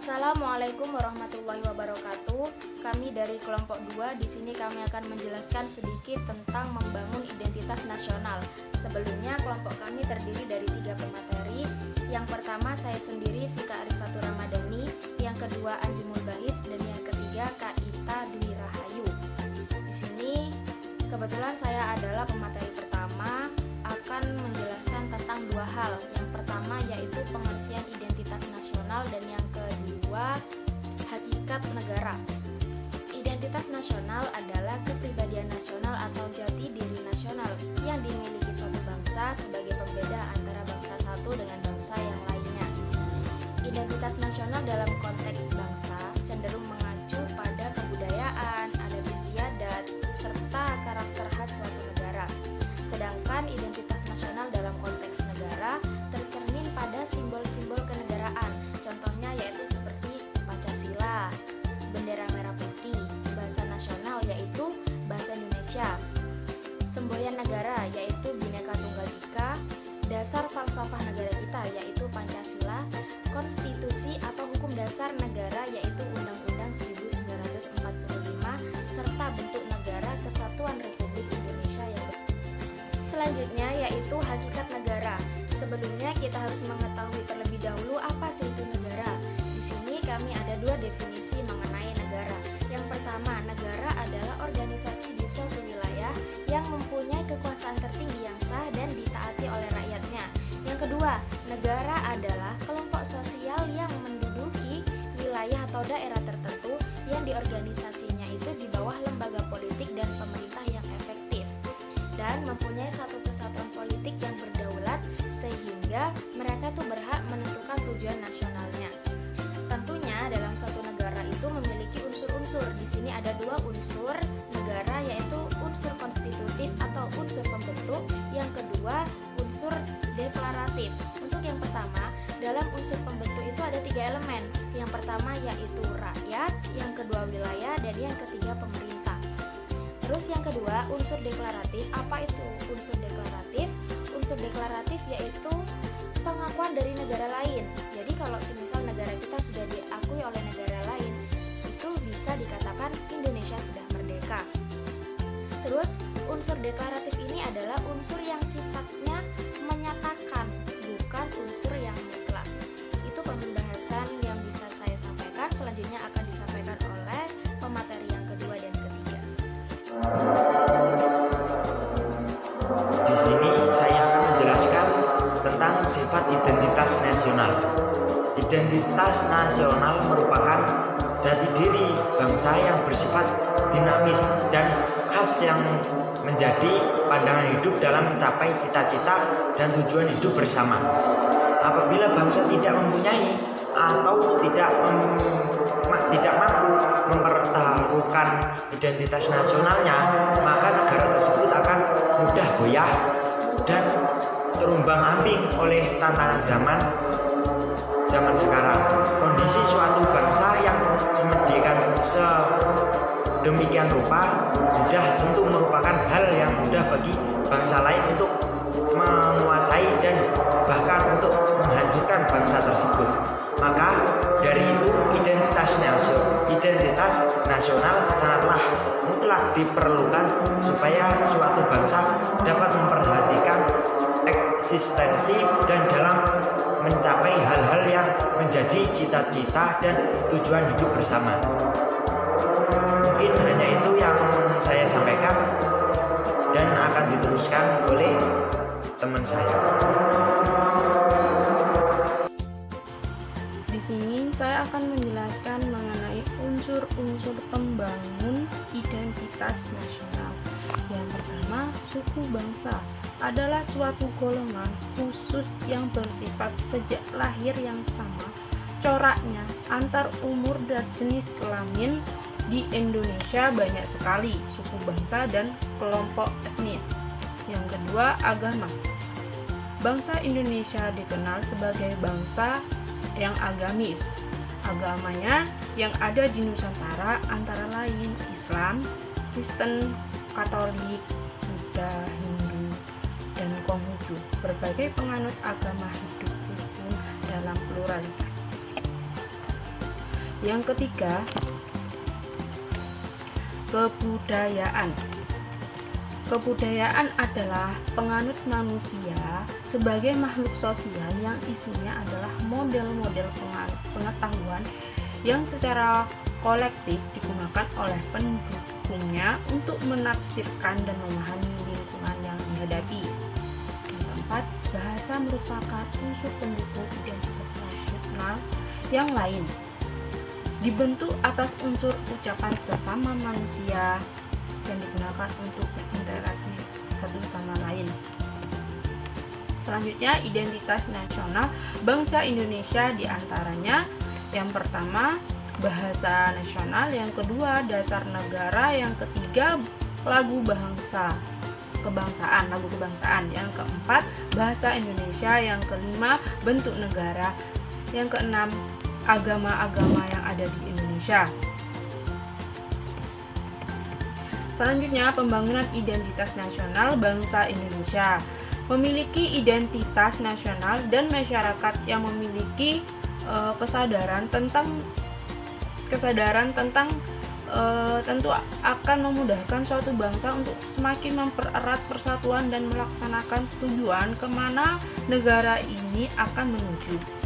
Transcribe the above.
Assalamualaikum warahmatullahi wabarakatuh. Kami dari kelompok 2 di sini kami akan menjelaskan sedikit tentang membangun identitas nasional. Sebelumnya kelompok kami terdiri dari 3 pemateri. Yang pertama saya sendiri Vika Arifatur Ramadhani, yang kedua Anjumul Bahis, dan yang ketiga Kak Ita Dwi Rahayu. Di sini kebetulan saya adalah pemateri pertama akan menjelaskan tentang 2 hal. Yang pertama yaitu pengertian identitas nasional dan yang kedua hakikat negara. Identitas nasional adalah kepribadian nasional atau jati diri nasional yang dimiliki suatu bangsa sebagai pembeda antara bangsa satu dengan bangsa yang lainnya. Identitas nasional dalam konteks bangsa cenderung mengacu pada kebudayaan, adat istiadat, serta karakter khas suatu negara. Sedangkan identitas nasional dalam konteks negara tercermin pada simbol-simbol kenegaraan. Contohnya yaitu seperti Pancasila, bendera merah putih, bahasa nasional yaitu bahasa Indonesia, semboyan negara yaitu Bhinneka Tunggal Ika, dasar falsafah negara kita yaitu Pancasila, konstitusi atau hukum dasar negara yaitu Undang-Undang 1945, serta bentuk negara Kesatuan Republik Indonesia yang selanjutnya yaitu hakikat negara. Sebelumnya kita harus mengetahui terlebih dahulu apa sih itu negara. Di sini kami ada 2 definisi mengenai negara. Yang pertama, negara adalah organisasi di suatu wilayah yang mempunyai kekuasaan tertinggi yang sah dan ditaati oleh rakyatnya. Yang kedua, negara adalah kelompok sosial yang menduduki wilayah atau daerah tertentu yang diorganisasinya itu di bawah lembaga politik dan pemerintah yang efektif dan mempunyai satu kesatuan politik yang berdaulat sehingga mereka tuh berhak menentukan tujuan nasionalnya. Tentunya dalam suatu negara itu memiliki unsur-unsur. Di sini ada 2 unsur negara yaitu unsur konstitutif atau unsur pembentuk, yang kedua unsur deklaratif. Untuk yang pertama, dalam unsur pembentuk itu ada 3 elemen. Yang pertama yaitu rakyat, yang kedua wilayah, dan yang ketiga pemerintah. Terus yang kedua, unsur deklaratif. Apa itu unsur deklaratif? Unsur deklaratif yaitu pengakuan dari negara lain. Jadi kalau semisal negara kita sudah diakui oleh negara lain, itu bisa dikatakan Indonesia sudah merdeka. Terus unsur deklaratif ini adalah unsur yang sifatnya menyatakan, bukan unsur yang mutlak. Itu pembahasan yang bisa saya sampaikan. Selanjutnya akan disampaikan oleh pemateri yang kedua dan ketiga. Di sini saya akan menjelaskan tentang sifat identitas nasional. Identitas nasional merupakan jati diri bangsa yang bersifat dinamis dan khas yang menjadi pandangan hidup dalam mencapai cita-cita dan tujuan hidup bersama. Apabila bangsa tidak mempunyai atau tidak mampu mempertaruhkan identitas nasionalnya, maka negara tersebut akan mudah goyah dan terumbang-ambing oleh tantangan zaman sekarang. Kondisi suatu bangsa yang sedemikian rupa sudah tentu merupakan hal yang mudah bagi bangsa lain untuk menguasai dan bahkan untuk menghancurkan bangsa tersebut. Maka dari itu identitas nasional sangatlah mutlak diperlukan supaya suatu bangsa dapat memperhatikan eksistensi dan dalam mencapai hal-hal yang menjadi cita-cita dan tujuan hidup bersama. Mungkin hanya itu yang saya sampaikan dan akan diteruskan oleh teman saya. Di sini saya akan menjelaskan mengenai unsur-unsur pembangun identitas nasional. Yang pertama, suku bangsa adalah suatu golongan khusus yang bersifat sejak lahir yang sama coraknya antar umur dan jenis kelamin. Di Indonesia banyak sekali suku bangsa dan kelompok etnis. Yang kedua, agama. Bangsa Indonesia dikenal sebagai bangsa yang agamis. Agamanya yang ada di Nusantara antara lain Islam, Kristen, Katolik, Buddha, Hindu, dan Konghucu. Berbagai penganut agama hidup rukun dalam pluralitas. Yang ketiga, kebudayaan. Kebudayaan adalah penganut manusia sebagai makhluk sosial yang isinya adalah model-model pengetahuan yang secara kolektif digunakan oleh pendukungnya untuk menafsirkan dan memahami lingkungan yang dihadapi. Yang keempat, bahasa merupakan unsur pendukung identitas nasional yang lain. Dibentuk atas unsur ucapan sesama manusia yang digunakan untuk berinteraksi satu sama lain. Selanjutnya, identitas nasional bangsa Indonesia diantaranya yang pertama bahasa nasional, yang kedua dasar negara, yang ketiga lagu bangsa kebangsaan, lagu kebangsaan, yang keempat bahasa Indonesia, yang kelima bentuk negara, yang keenam agama-agama yang ada di Indonesia. Selanjutnya, pembangunan identitas nasional bangsa Indonesia. Memiliki identitas nasional dan masyarakat yang memiliki kesadaran tentang tentu akan memudahkan suatu bangsa untuk semakin mempererat persatuan dan melaksanakan tujuan kemana negara ini akan menuju.